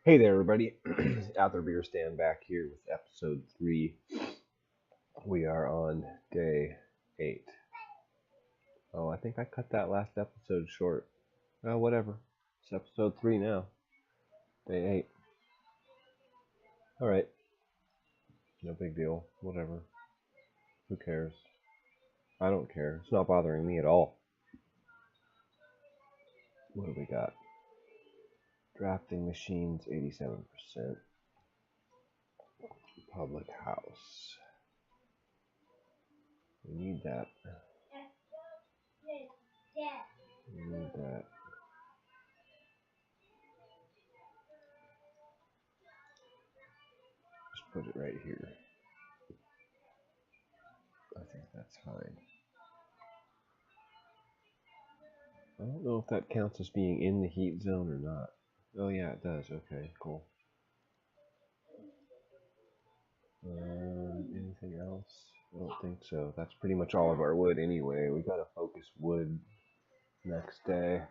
Hey there, everybody. At the beer stand back here with episode 3. We are on day 8. Oh, I think I cut that last episode short. Oh, whatever. It's episode 3 now. Day 8. Alright. No big deal. Whatever. Who cares? I don't care. It's not bothering me at all. What do we got? Drafting machines, 87%. Public house. We need that. We need that. Just put it right here. I think that's fine. I don't know if that counts as being in the heat zone or not. Oh yeah, it does. Okay, cool. Anything else? I don't think so. That's pretty much all of our wood anyway. We gotta focus wood next day.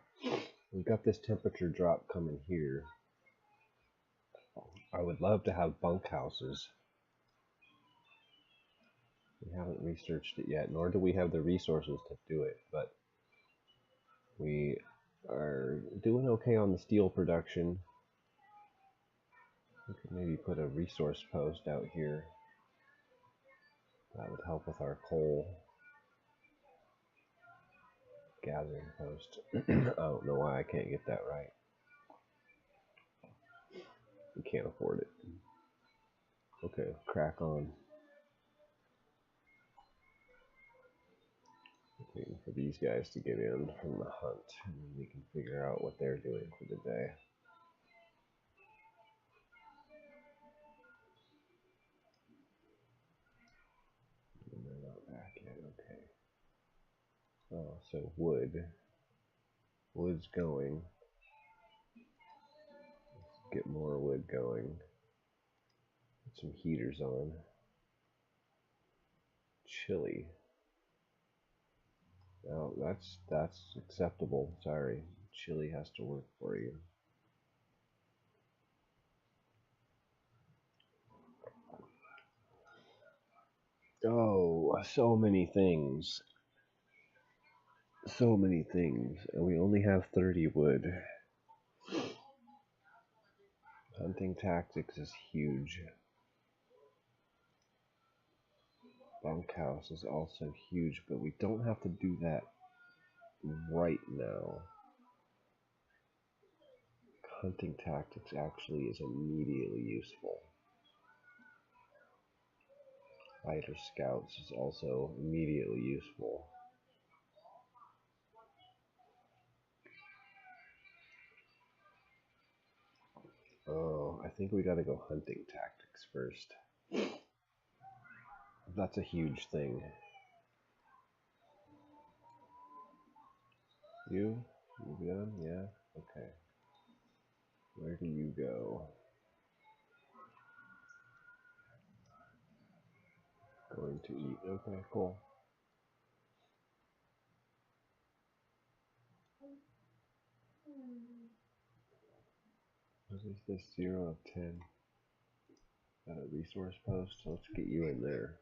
We got this temperature drop coming here. I would love to have bunkhouses. We haven't researched it yet, nor do we have the resources to do it, but we are doing okay on the steel production. We could maybe put a resource post out here. That would help with our coal gathering post. I don't know why I can't get that right. We can't afford it. Okay, crack on. Waiting for these guys to get in from the hunt, and then we can figure out what they're doing for the day. And they're not back yet, okay. Oh, so wood. Wood's going. Let's get more wood going. Put some heaters on. Chili. Oh, that's acceptable. Sorry. Chili has to work for you. Oh, so many things. So many things. And we only have 30 wood. Hunting tactics is huge. Bunkhouse is also huge, but we don't have to do that right now. Hunting tactics actually is immediately useful. Fighter scouts is also immediately useful. Oh, I think we gotta go hunting tactics first. That's a huge thing. You done? Yeah? Okay. Where do you go? Going to eat. Okay, cool. What is this? 0 of 10. Got a resource post, so let's get you in there.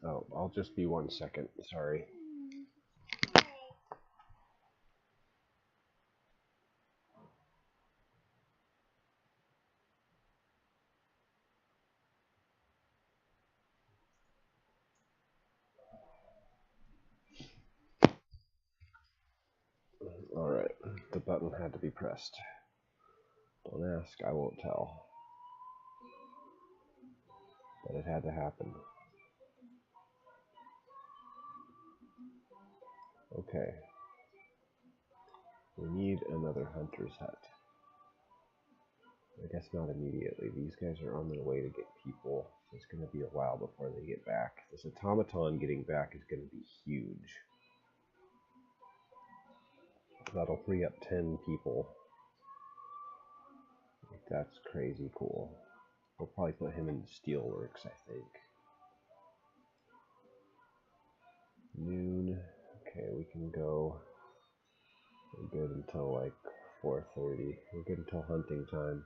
Oh, I'll just be 1 second. Sorry. Alright, the button had to be pressed. Don't ask, I won't tell. But it had to happen. Okay. We need another hunter's hut. I guess not immediately. These guys are on their way to get people. So it's going to be a while before they get back. This automaton getting back is going to be huge. That'll free up 10 people. That's crazy cool. We'll probably put him in the steelworks, I think. Noon. Okay, we can go. We're good until like 4:30. We're good until hunting time.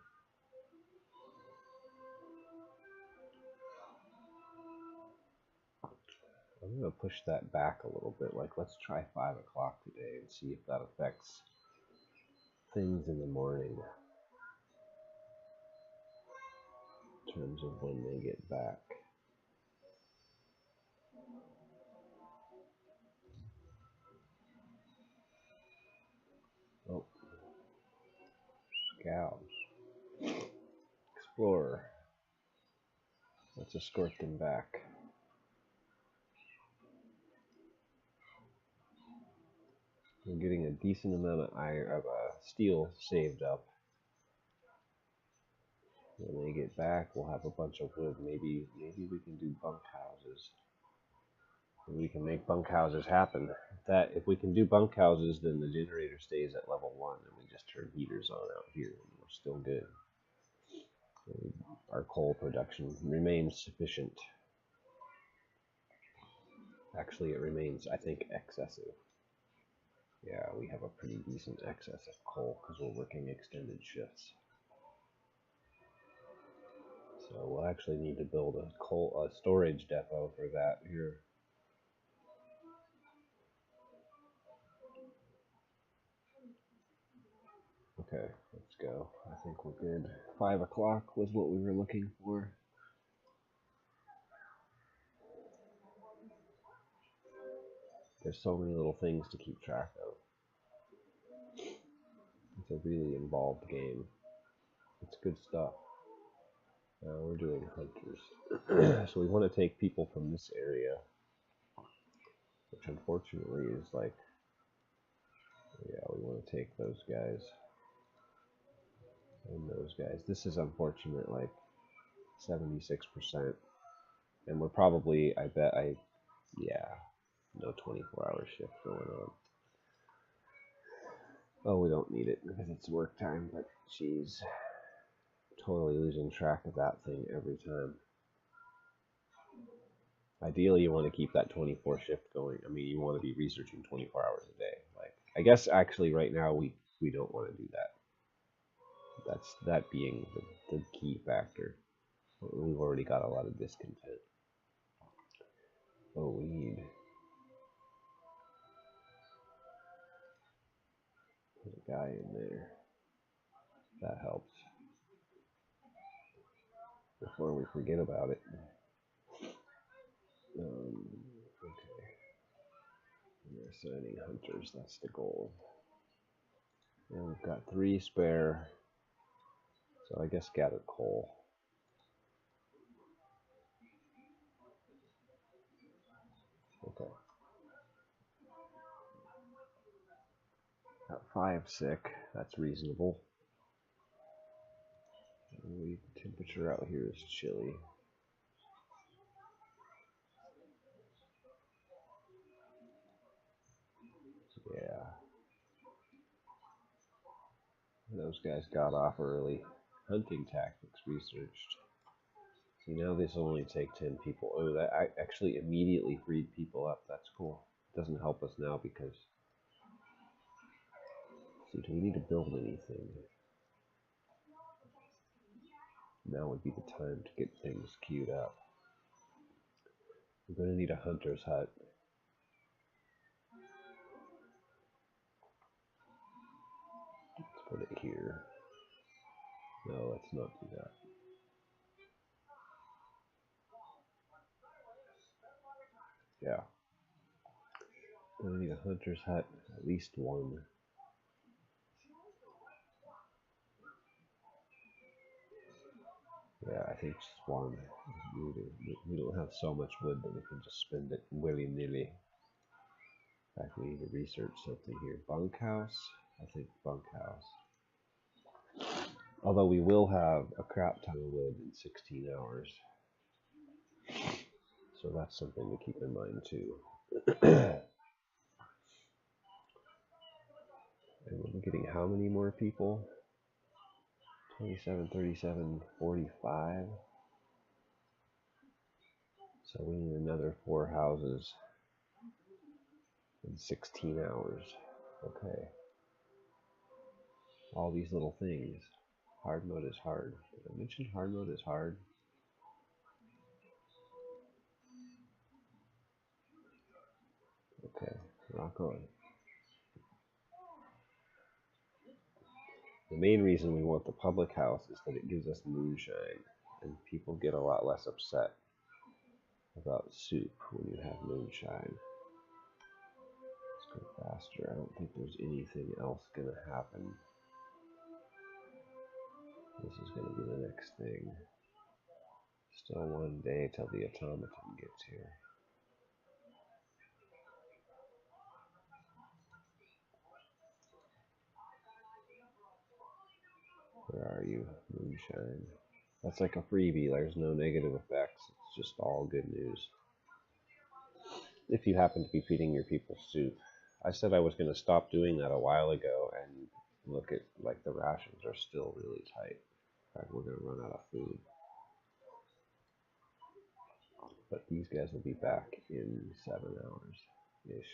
I'm gonna push that back a little bit. Like, let's try 5 o'clock today and see if that affects things in the morning in terms of when they get back. Oh, scout, explorer. Let's escort them back. We're getting a decent amount of steel saved up. When they get back, we'll have a bunch of wood. Maybe we can do bunkhouses. We can make bunkhouses happen. If we can do bunkhouses, then the generator stays at level 1, and we just turn heaters on out here, and we're still good. Our coal production remains sufficient. Actually, it remains, I think, excessive. Yeah, we have a pretty decent excess of coal because we're working extended shifts. So we'll actually need to build a storage depot for that here. Okay, let's go. I think we're good. 5 o'clock was what we were looking for. There's so many little things to keep track of. It's a really involved game. It's good stuff. Now we're doing hunters. So we want to take people from this area, which unfortunately is like, yeah, we want to take those guys and those guys. This is unfortunate, like 76%. And we're probably, yeah, no 24-hour shift going on. Oh, we don't need it because it's work time, but she's totally losing track of that thing every time. Ideally, you want to keep that 24 shift going. I mean, you want to be researching 24 hours a day. Like, I guess actually right now we don't want to do that. That being the key factor. We've already got a lot of discontent. Oh, we need put a guy in there. That helps. Before we forget about it. Okay. We're assigning hunters. That's the goal. And we've got 3 spare. So I guess gather coal. Okay. Got 5 sick. That's reasonable. The temperature out here is chilly. Yeah. Those guys got off early. Hunting tactics researched. See, now this will only take 10 people. Oh, that actually immediately freed people up. That's cool. Doesn't help us now because... See, do we need to build anything? Now would be the time to get things queued up. We're going to need a hunter's hut. Let's put it here. No, let's not do that. Yeah. Going to need a hunter's hut, at least one. Yeah, I think just one. We don't have so much wood that we can just spend it willy-nilly. In fact, we need to research something here. Bunkhouse? I think bunkhouse. Although we will have a crap ton of wood in 16 hours. So that's something to keep in mind too. And we're getting how many more people? 27, 37, 45. So we need another 4 houses. 16 hours. Okay. All these little things. Hard mode is hard. Did I mention hard mode is hard? Okay, rock on. The main reason we want the public house is that it gives us moonshine, and people get a lot less upset about soup when you have moonshine. Let's go faster. I don't think there's anything else gonna happen. This is gonna be the next thing. Still one day till the automaton gets here. Where are you, moonshine? That's like a freebie. There's no negative effects. It's just all good news. If you happen to be feeding your people soup. I said I was going to stop doing that a while ago, and look at, like, the rations are still really tight. In fact, we're going to run out of food. But these guys will be back in 7 hours-ish.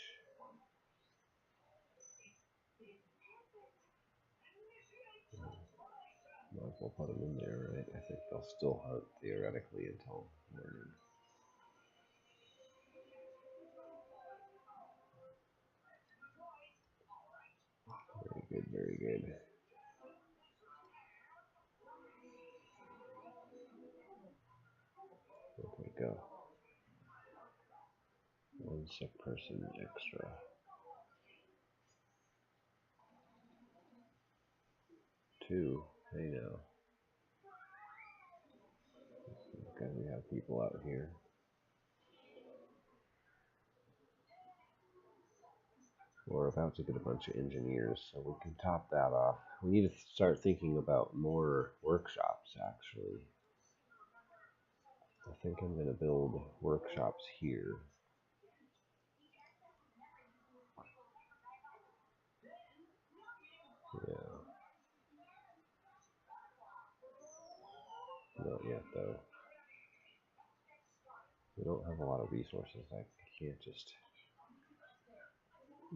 Might as well put them in there, right? I think they'll still hunt, theoretically, until morning. Very good, very good. Okay, go. One sick person extra. 2. Hey now. Okay, we have people out here. We're about to get a bunch of engineers, so we can top that off. We need to start thinking about more workshops, actually. I think I'm going to build workshops here. Yeah. Not yet, though. We don't have a lot of resources. I can't just...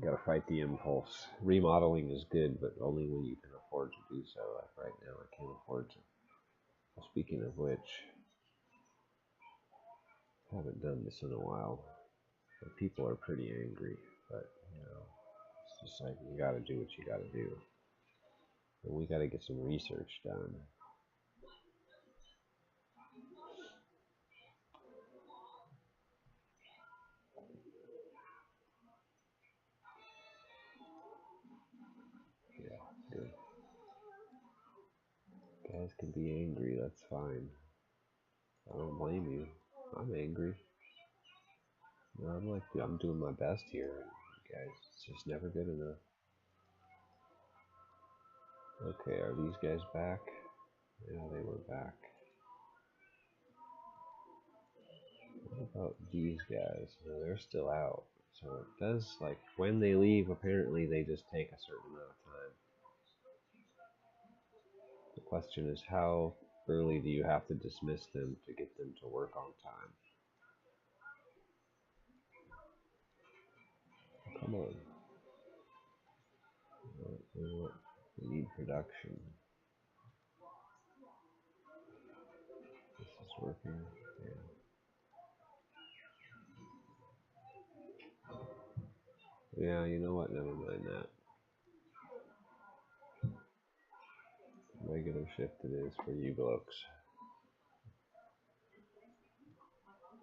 Gotta fight the impulse. Remodeling is good, but only when you can afford to do so. Like right now, I can't afford to. Well, speaking of which, I haven't done this in a while. The people are pretty angry, but, you know, it's just like, you gotta do what you gotta do. And we gotta get some research done. Yeah, good. Guys can be angry, that's fine. I don't blame you. I'm angry. No, I'm doing my best here, guys. It's just never good enough. Okay, are these guys back? Yeah, they were back. What about these guys? No, they're still out. So it does, like, when they leave, apparently they just take a certain amount of time. The question is, how early do you have to dismiss them to get them to work on time? Come on. We need production. This is working. Yeah, you know what? Never mind that. Regular shift it is for you blokes.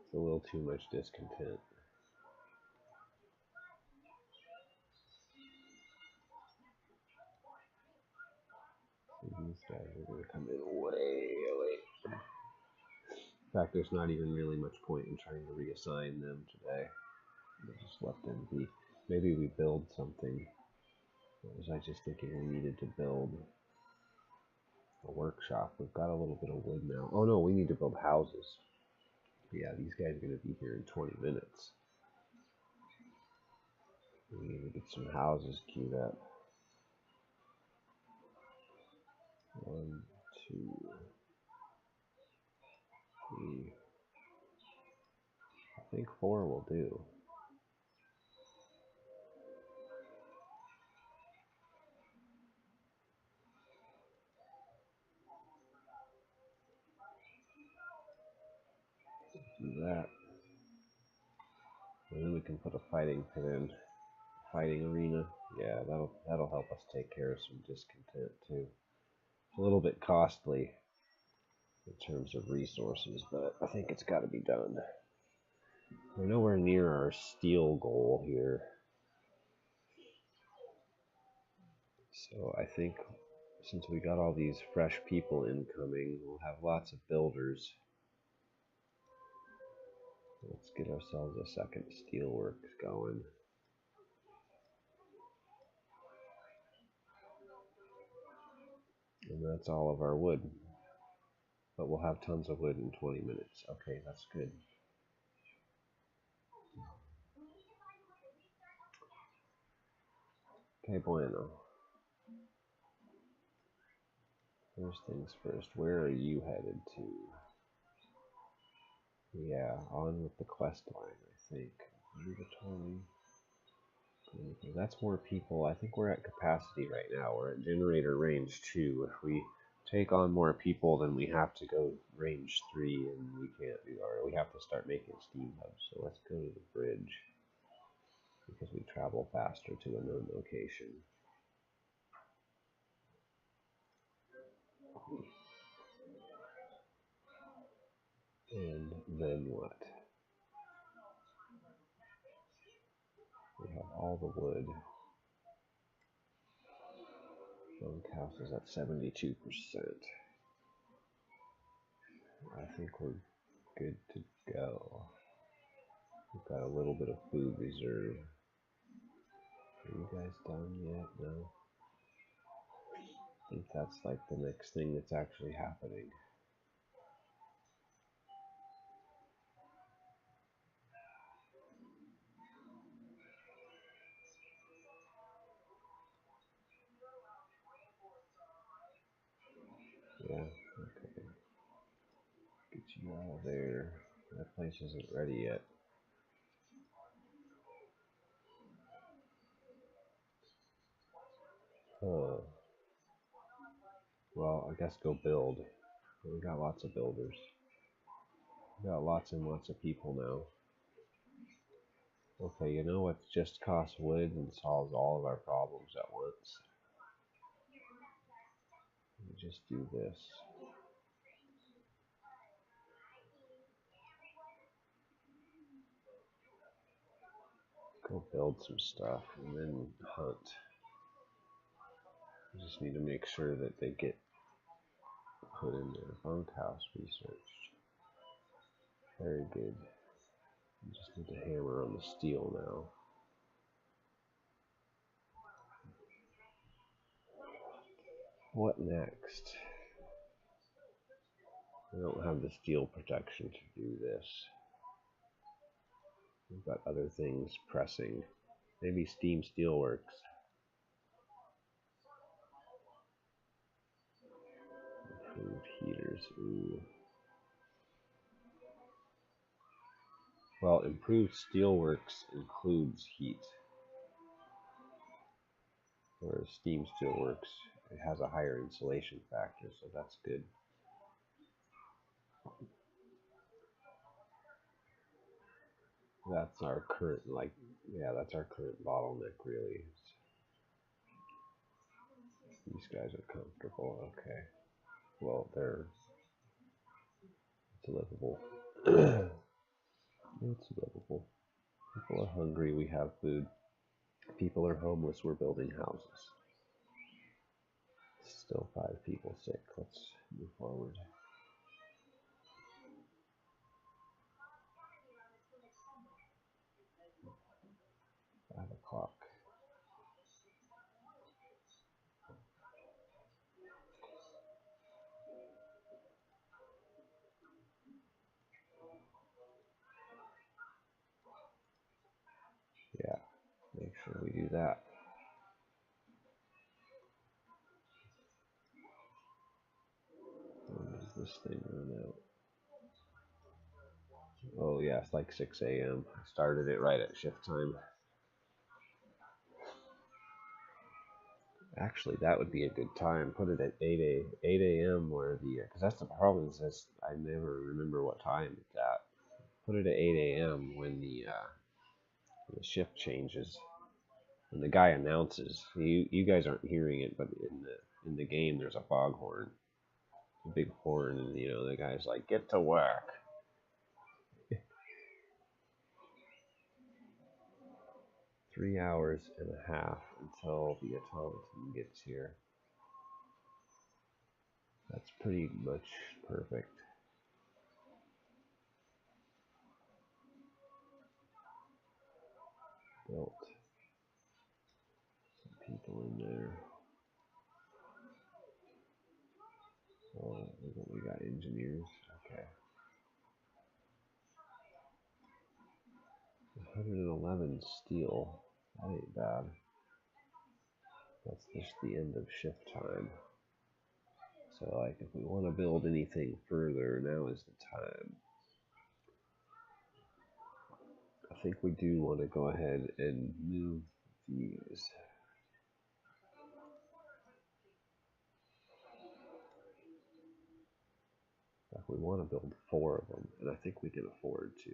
It's a little too much discontent. These guys are going to come in way late. In fact, there's not even really much point in trying to reassign them today. I just left them be. Maybe we build something. Or was I just thinking we needed to build a workshop? We've got a little bit of wood now. Oh no, we need to build houses. Yeah, these guys are going to be here in 20 minutes. We need to get some houses queued up. 1, 2, 3. I think 4 will do. And then we can put a fighting pit in. Fighting arena. Yeah, that'll help us take care of some discontent too. It's a little bit costly in terms of resources, but I think it's got to be done. We're nowhere near our steel goal here. So I think since we got all these fresh people incoming, we'll have lots of builders. Let's get ourselves a second steelworks going. And that's all of our wood. But we'll have tons of wood in 20 minutes. Okay, that's good. Okay, bueno. First things first, where are you headed to? Yeah, on with the quest line, I think. That's more people. I think we're at capacity right now. We're at generator range 2. If we take on more people, then we have to go range 3, and we can't do that. Or we have to start making steam hubs. So let's go to the bridge, because we travel faster to a known location. And then what? We have all the wood. Bunkhouse is at 72%. I think we're good to go. We've got a little bit of food reserve. Are you guys done yet? No. I think that's like the next thing that's actually happening. Yeah, okay. Get you out of there. That place isn't ready yet. Huh. Well, I guess go build. We got lots of builders. We got lots and lots of people now. Okay, you know what just costs wood and solves all of our problems at once? Let me just do this. Go build some stuff and then hunt. We just need to make sure that they get put in their bunkhouse researched. Very good. We just need to hammer on the steel now. What next? We don't have the steel protection to do this. We've got other things pressing. Maybe steam steelworks. Improved heaters. Ooh. Well, improved steelworks includes heat. Whereas steam steelworks, it has a higher insulation factor, so that's good. That's our current, that's our current bottleneck, really. These guys are comfortable, okay. Well, it's livable. It's livable. People are hungry, we have food. People are homeless, we're building houses. Still 5 people sick. Let's move forward. 5 o'clock. Yeah, make sure we do that. When does this thing run out? Oh yeah, it's like 6 a.m. I started it right at shift time. Actually, that would be a good time. Put it at 8 a.m. where because that's the problem is I never remember what time it's at. Put it at 8 a.m. when The shift changes. And the guy announces. You guys aren't hearing it, but in the game there's a foghorn. A big horn, and the guy's like, "Get to work." 3 hours and a half until the automaton gets here. That's pretty much perfect. Built. Some people in there. Oh, we got engineers. Okay. 111 steel. That ain't bad. That's just the end of shift time. So, like, if we want to build anything further, now is the time. I think we do want to go ahead and move these. Like, we want to build 4 of them, and I think we can afford to.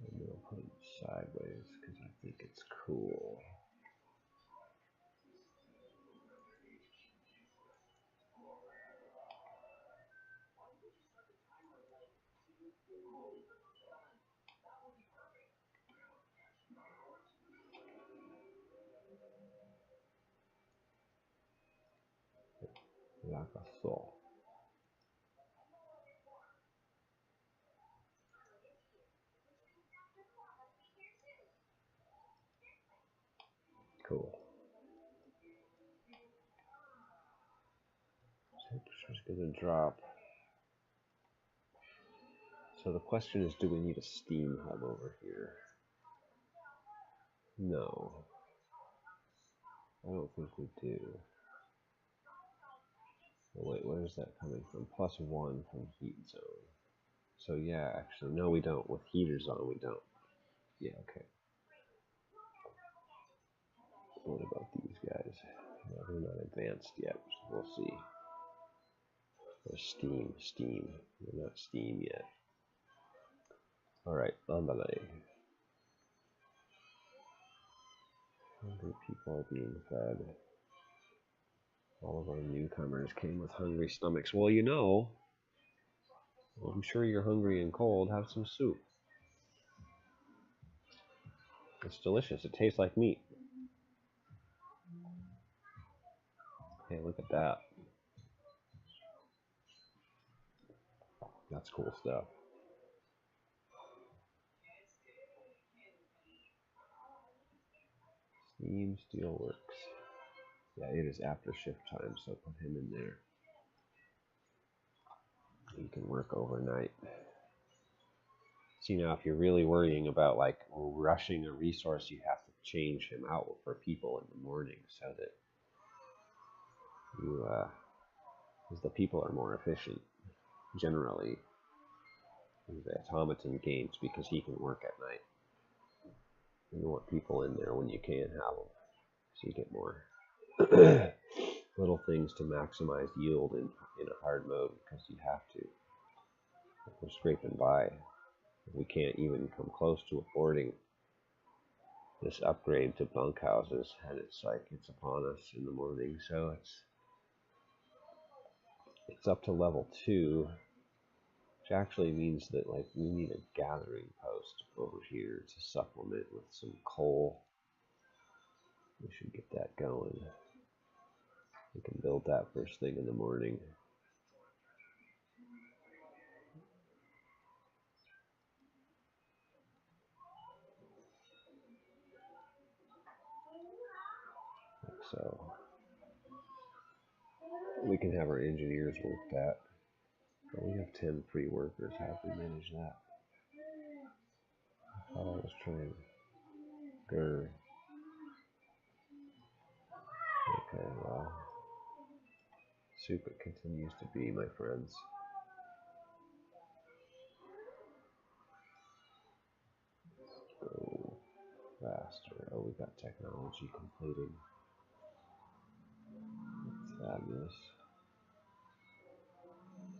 I'm going to put them sideways because I think it's cool. Like a saw. Cool. Temperature's going to drop. So the question is, do we need a steam hub over here? No. I don't think we do. Oh, wait, where is that coming from? +1 from heat zone. So yeah, actually, no we don't. With heaters on, we don't. Yeah, okay. What about these guys? No, they're not advanced yet, so we'll see. Or steam. They're not steam yet. Alright, andale. Hungry people being fed. All of our newcomers came with hungry stomachs. Well, I'm sure you're hungry and cold. Have some soup. It's delicious. It tastes like meat. Hey, look at that. That's cool stuff. Steam Steelworks. Yeah, it is after shift time, so put him in there. He can work overnight. See, now if you're really worrying about like rushing a resource, you have to change him out for people in the morning so that because the people are more efficient generally. The automaton gains because he can work at night. You want people in there when you can't have them, so you get more little things to maximize yield in a hard mode because you have to. If we're scraping by, we can't even come close to affording this upgrade to bunkhouses, and it's like it's upon us in the morning. So it's up to level 2, which actually means that like we need a gathering post over here to supplement with some coal. We should get that going. We can build that first thing in the morning. Like so. We can have our engineers work that. Oh, we have 10 free workers. How do we manage that? I thought I was trying. Grr. Okay, well. Soup it continues to be, my friends. Go faster. Oh, we got technology completed. That's fabulous.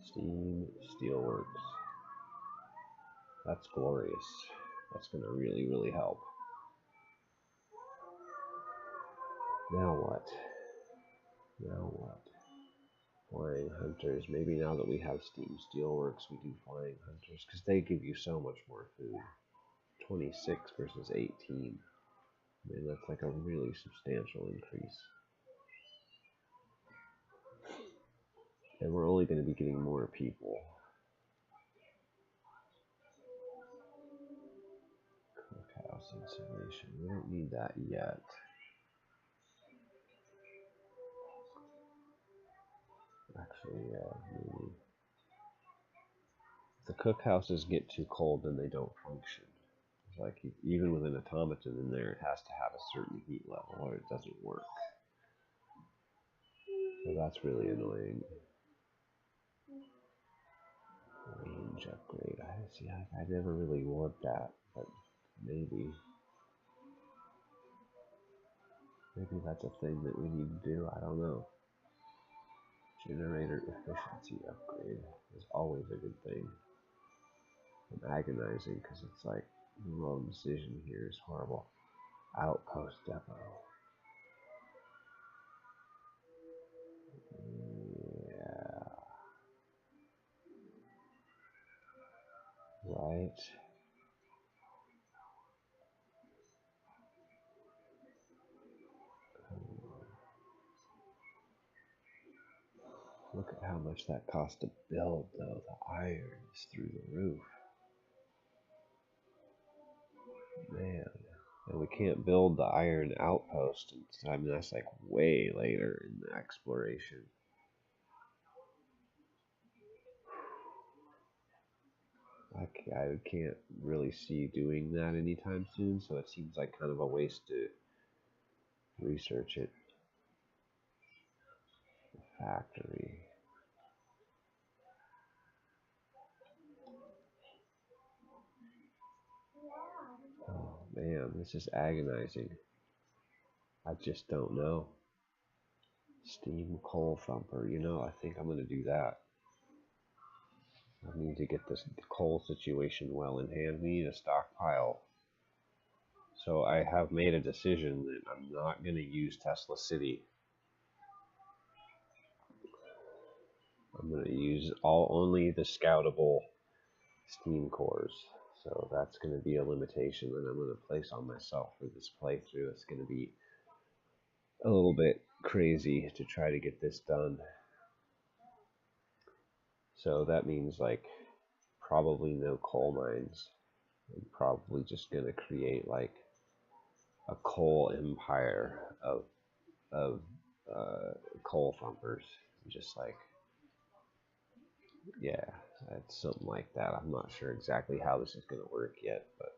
Steam Steelworks. That's glorious. That's going to really, really help. Now what? Now what? Flying Hunters. Maybe now that we have Steam Steelworks, we do Flying Hunters, because they give you so much more food. 26 versus 18. I mean, that's like a really substantial increase. And we're only going to be getting more people. Cookhouse insulation. We don't need that yet. Actually, yeah, maybe. If the cookhouses get too cold, then they don't function. It's like even with an automaton in there, it has to have a certain heat level or it doesn't work. So that's really annoying. Range upgrade. I see. I never really want that, but maybe that's a thing that we need to do. I don't know. Generator efficiency upgrade is always a good thing. I'm agonizing because it's like the wrong decision here is horrible. Outpost depot. Yeah. Right. Look at how much that cost to build, though. The iron is through the roof. Man. And we can't build the iron outpost. I mean, that's like way later in the exploration. I can't really see doing that anytime soon, so it seems like kind of a waste to research it. The factory. Oh man, this is agonizing. I just don't know. Steam coal thumper, you know, I think I'm going to do that. I need to get this coal situation well in hand. We need a stockpile. So I have made a decision that I'm not going to use Tesla City. I'm going to use only the scoutable steam cores. So that's going to be a limitation that I'm going to place on myself for this playthrough. It's going to be a little bit crazy to try to get this done. So that means like probably no coal mines. I'm probably just going to create like a coal empire of coal thumpers. Just like, yeah, it's something like that. I'm not sure exactly how this is going to work yet, but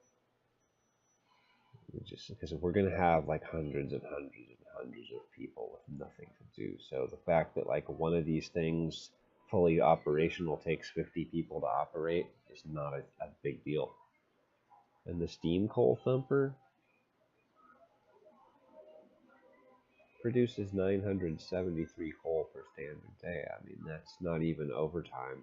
just because we're going to have like hundreds and hundreds and hundreds of people with nothing to do. So the fact that like one of these things fully operational takes 50 people to operate is not a big deal. And the steam coal thumper produces 973 coal per standard day. I mean, that's not even overtime.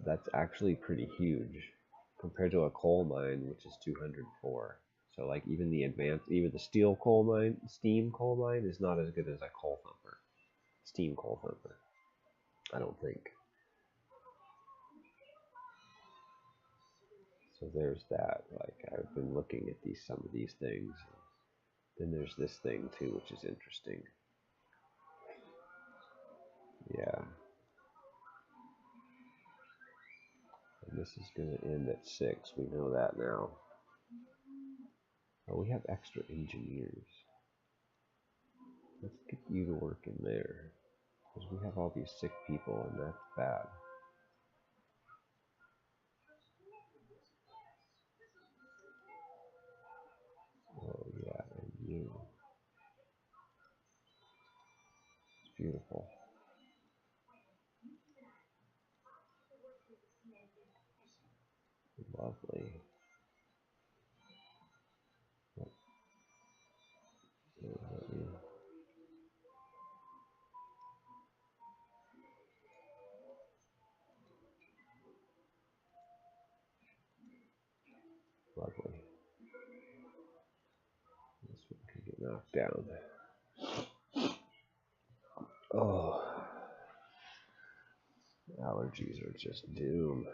That's actually pretty huge compared to a coal mine, which is 204. So like even the steam coal mine is not as good as a coal thumper. Steam coal thumper, I don't think. So there's that. Like I've been looking at some of these things. Then there's this thing too, which is interesting. Yeah. And this is going to end at 6. We know that now. Oh, we have extra engineers. Let's get you to work in there. Because we have all these sick people, and that's bad. Oh, yeah, and you. It's beautiful. Lovely. Lovely. This one can get knocked down. Oh, allergies are just doom.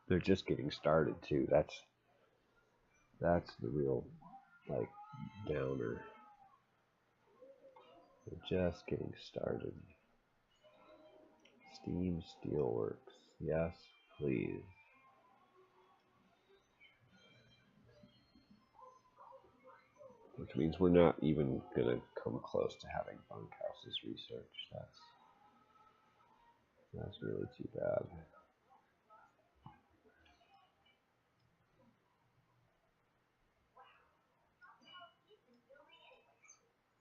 They're just getting started too. That's the real like downer. They're just getting started. Steam Steelworks. Yes, please. Which means we're not even gonna come close to having bunkhouses researched. That's really too bad.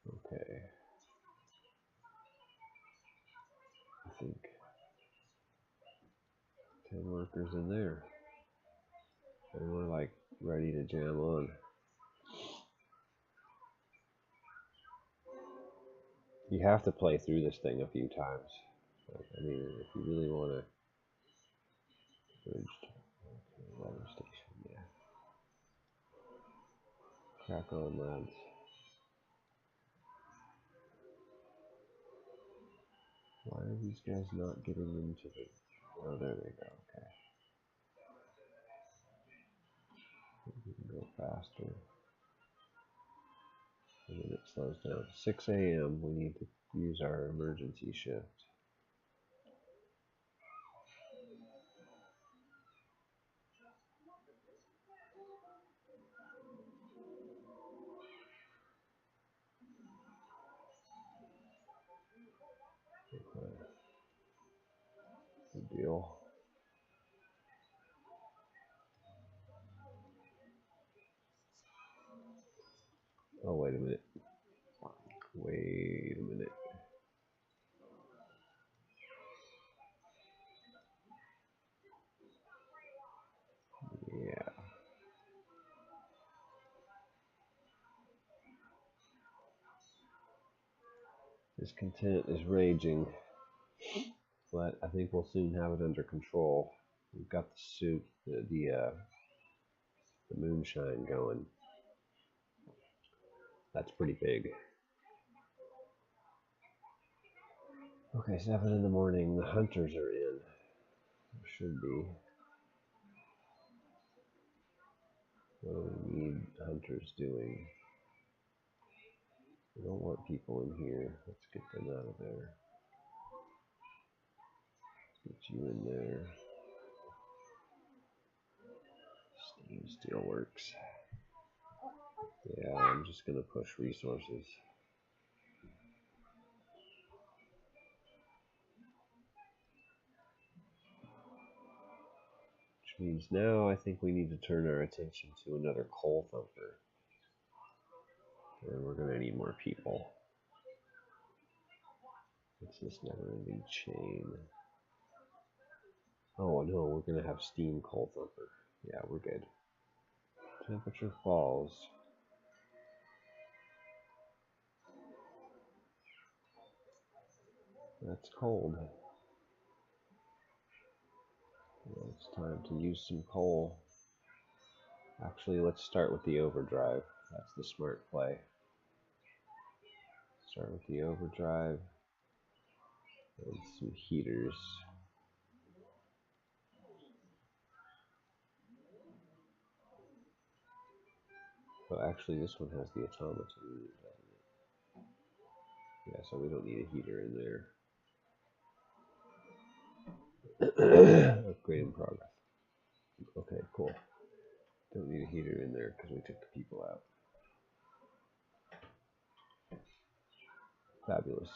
Okay. I think 10 workers in there. And we're like ready to jam on. You have to play through this thing a few times. Like, I mean, if you really want to bridge weather station, yeah. Crack on, lads. Why are these guys not getting into the... Oh, there they go, okay. We can go faster. And then it slows down. 6 a.m. we need to use our emergency shift. Okay. Good deal. Oh, wait a minute. Wait a minute. Yeah. Discontent is raging, but I think we'll soon have it under control. We've got the soup, the moonshine going. That's pretty big. Okay, 7 in the morning. The hunters are in. Should be. What do we need hunters doing? We don't want people in here. Let's get them out of there. Get you in there. Steam Steelworks. Yeah, I'm just gonna push resources. Which means now I think we need to turn our attention to another coal thumper. And we're gonna need more people. It's this never-ending chain. Oh no, we're gonna have steam coal thumper. Yeah, we're good. Temperature falls. That's cold. Well, it's time to use some coal. Actually, let's start with the overdrive. That's the smart play. Start with the overdrive and some heaters. Oh, actually, this one has the automaton in it, doesn't it? Yeah, so we don't need a heater in there. Upgrade in progress. Okay, cool. Don't need a heater in there because we took the people out. Fabulous.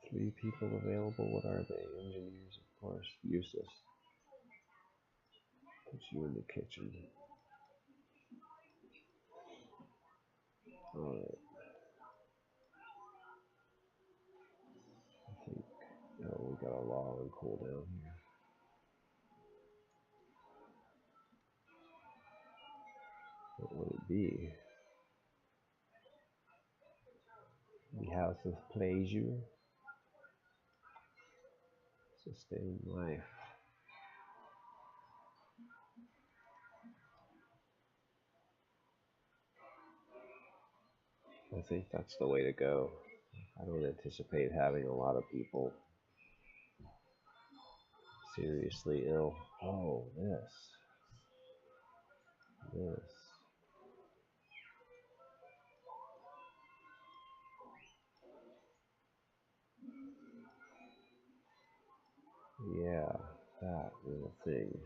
Three people available. What are they? Engineers, of course. Useless. Put you in the kitchen. Alright. I think, oh, we got a law on cooldown here. What would it be? The house of pleasure. Sustain life. I think that's the way to go. I don't anticipate having a lot of people seriously ill. Oh, this. Yeah, that little thing.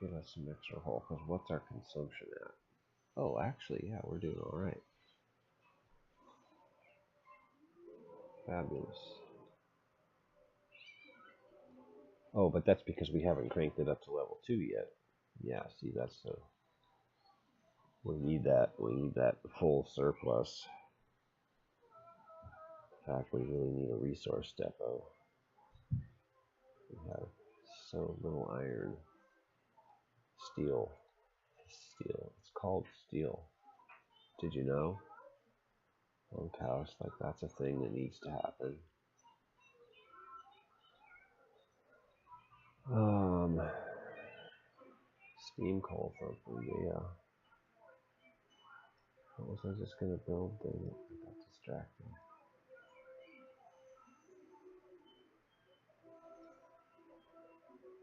Give us some extra hull, because what's our consumption at? Oh, actually, yeah, we're doing alright. Fabulous. Oh, but that's because we haven't cranked it up to level 2 yet. Yeah, see, that's the... We need that. We need that full surplus. In fact, we really need a resource depot. We have so little iron. Steel. Steel. It's called steel. Did you know? Oh gosh, like that's a thing that needs to happen. Steam coal something, yeah. What was I just gonna build? Dang it, I got distracted.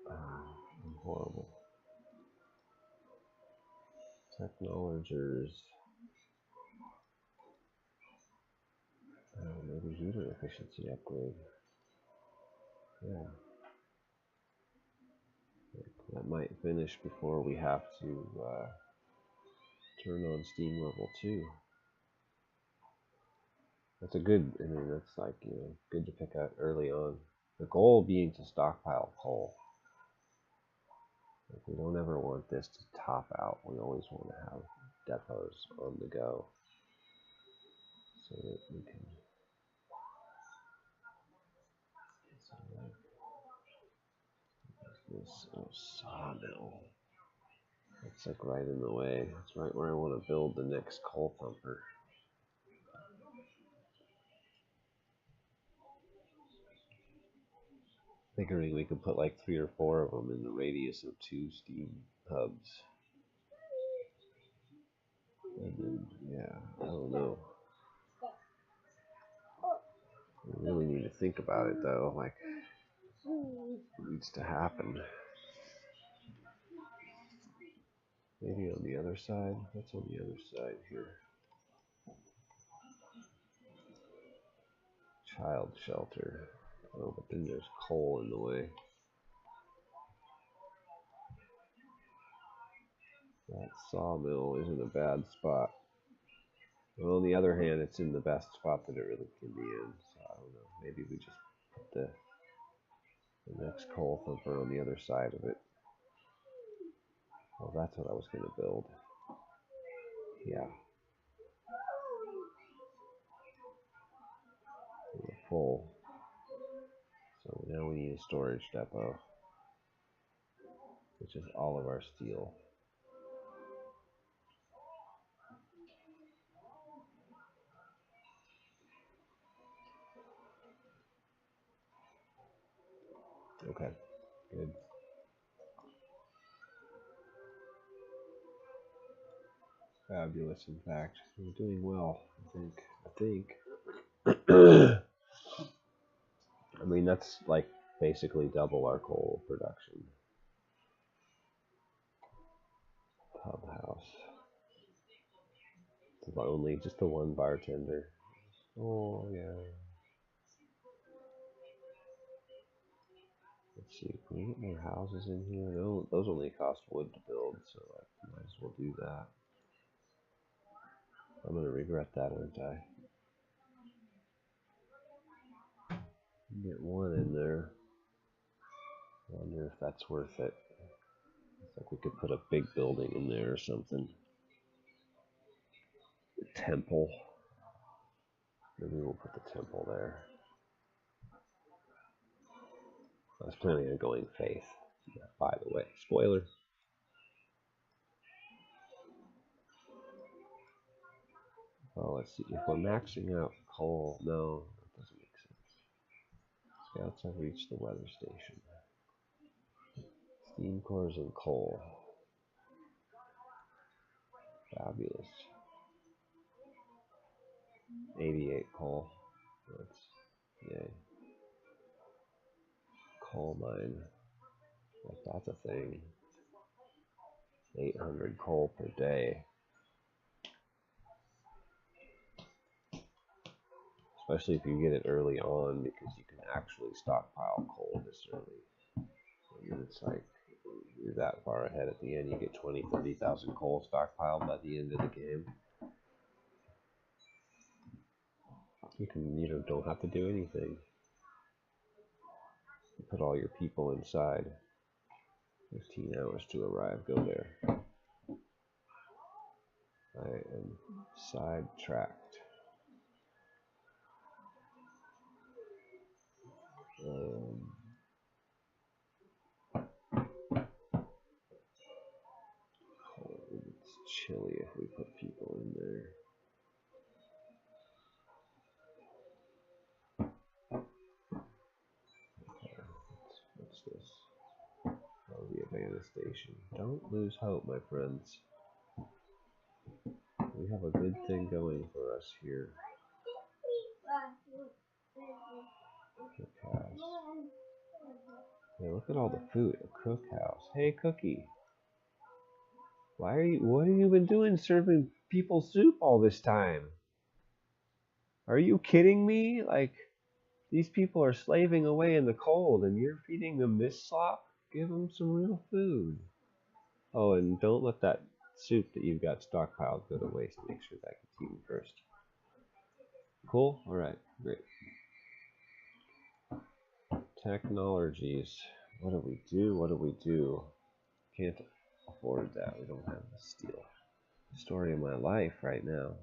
I'm horrible. Technologers. Maybe heater efficiency upgrade. Yeah. That might finish before we have to turn on Steam level 2. That's a good, I mean, that's like, you know, good to pick out early on. The goal being to stockpile coal. Like, we don't ever want this to top out. We always want to have depots on the go so that we can. This sawmill. It's like right in the way. It's right where I want to build the next coal thumper. Figuring we could put like 3 or 4 of them in the radius of 2 steam hubs. And then, yeah, I don't know. We really need to think about it though, like, it needs to happen. Maybe on the other side? What's on the other side here? Child shelter. Oh, but then there's coal in the way. That sawmill isn't a bad spot. Well, on the other hand, it's in the best spot that it really can be in. So I don't know. Maybe we just put the next coal thumper on the other side of it. Well, that's what I was going to build. Yeah. We're full. So now we need a storage depot, which is all of our steel. Okay, good. Fabulous, in fact. We're doing well, I think. I mean, that's like basically double our coal production. Pub house. It's only just the one bartender. Oh, yeah. Let's see, can we get more houses in here? No, those only cost wood to build, so I might as well do that. I'm gonna regret that, aren't I? Get one in there. I wonder if that's worth it. It's like we could put a big building in there or something. A temple. Maybe we'll put the temple there. I was planning on going faith, by the way. Spoiler. Oh, let's see. If we're maxing out coal, no, that doesn't make sense. Scouts have reached the weather station. Steam cores and coal. Fabulous. 88 coal. That's, yay. Coal mine. If that's a thing. 800 coal per day. Especially if you get it early on, because you can actually stockpile coal this early. And it's like, you're that far ahead at the end, you get 20, 30,000 coal stockpiled by the end of the game. You don't have to do anything. You put all your people inside. 15 hours to arrive, go there. I am sidetracked. It's chilly if we put people in there. Okay, what's this? Oh, the Havana Station. Don't lose hope, my friends. We have a good thing going for us here. Cookhouse. Hey, look at all the food. A cookhouse. Hey, Cookie. What have you been doing serving people soup all this time? Are you kidding me? Like, these people are slaving away in the cold and you're feeding them this slop? Give them some real food. Oh, and don't let that soup that you've got stockpiled go to waste. Make sure that gets eaten first. Cool? Alright, great. Technologies. What do we do? What do we do? Can't afford that. We don't have the steel. Story of my life right now.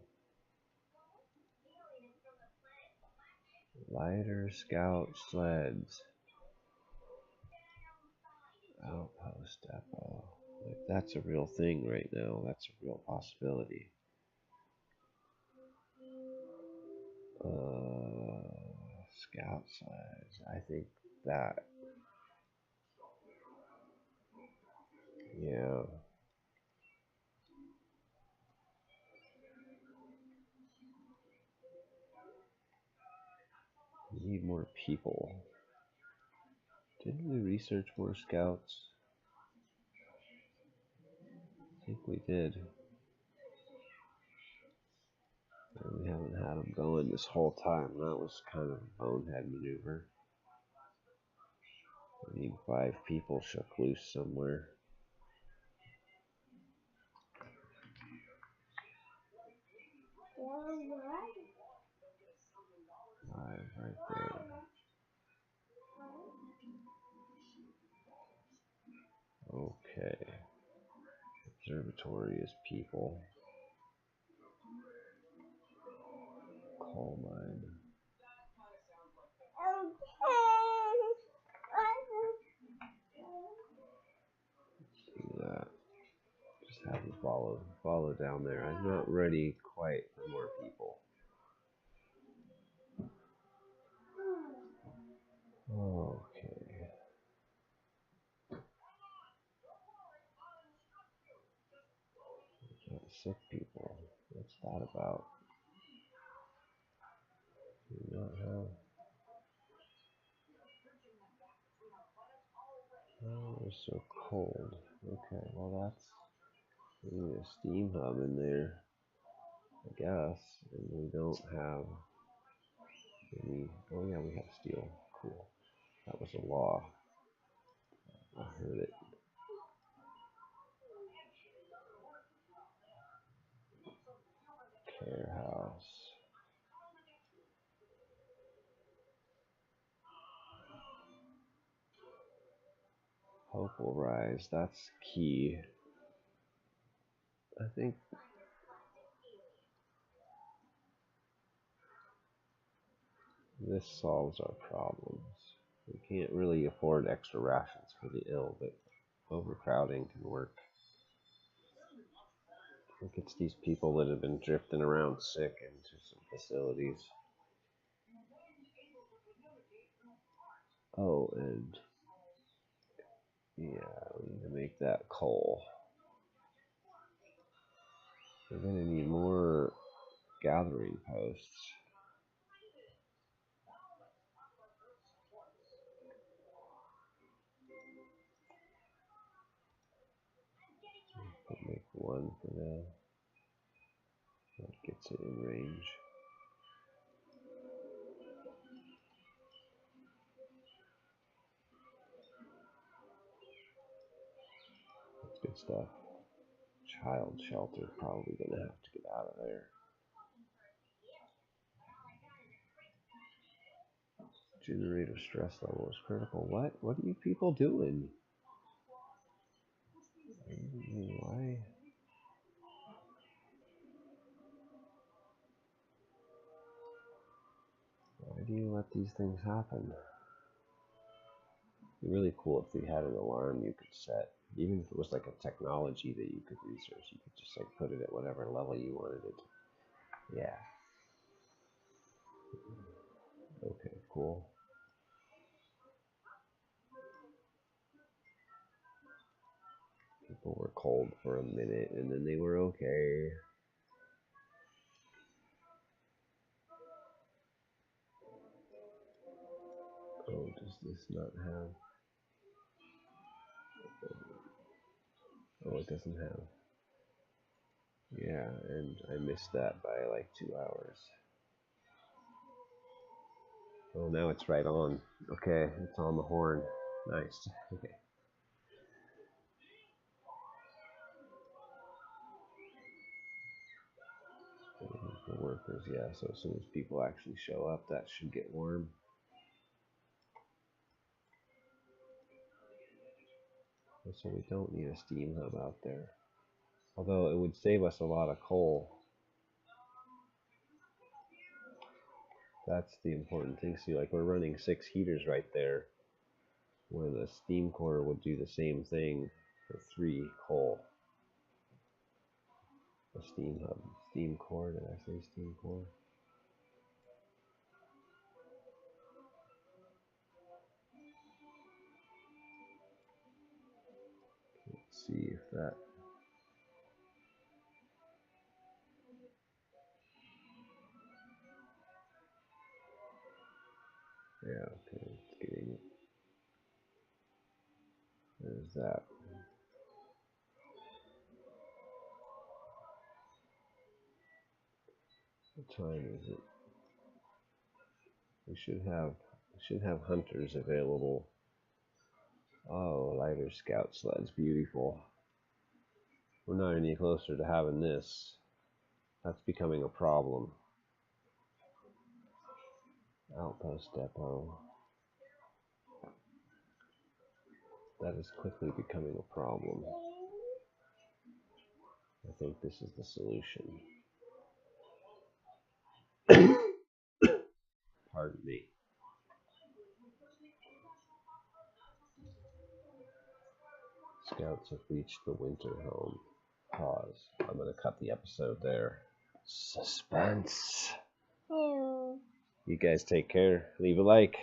Lighter scout sleds. Outpost depot. Like, that's a real thing right now. That's a real possibility. Scout sleds. I think that. Yeah. We need more people. Didn't we research more scouts? I think we did. And we haven't had them going this whole time. That was kind of a bonehead maneuver. We need 5 people shook loose somewhere. 5 right there. Okay. Observatory is people. Coal mine. Let's do that. Just have them follow down there. I'm not ready quite for more people. Okay. Sick people. What's that about? Do we not have? Oh, it's so cold. Okay, well that's, we need a steam hub in there, I guess, and we don't have any. Oh yeah, we have steel. Cool. That was a law. I heard it. Care house. Hope will rise. That's key. I think this solves our problems. We can't really afford extra rations for the ill, but overcrowding can work. think it's these people that have been drifting around sick into some facilities. Oh, and yeah, we need to make that coal. We're gonna need more gathering posts. We'll make one for now. That gets it in range. That's good stuff. Child shelter, probably gonna have to get out of there. Generator stress level is critical. What? What are you people doing? Why? Why do you let these things happen? It'd be really cool if they had an alarm you could set. Even if it was like a technology that you could research, you could just like put it at whatever level you wanted it. Yeah. Okay, cool. People were cold for a minute and then they were okay. Oh, does this not have? Oh, it doesn't have. Yeah, and I missed that by like 2 hours. Oh, now it's right on. Okay, it's on the horn. Nice. Okay. For workers, yeah, so as soon as people actually show up, that should get warm. So we don't need a steam hub out there. Although it would save us a lot of coal. That's the important thing. See, like we're running 6 heaters right there, where the steam core would do the same thing for 3 coal. A steam hub. Steam core, did I say steam core? Let's see if that... Yeah, okay, it's getting it. There's that. What time is it? We should have hunters available. Oh, lighter scout sleds, beautiful. We're not any closer to having this. That's becoming a problem. Outpost depot. That is quickly becoming a problem. I think this is the solution. Pardon me. Scouts have reached the winter home. Pause. I'm going to cut the episode there. Suspense. You guys take care. Leave a like.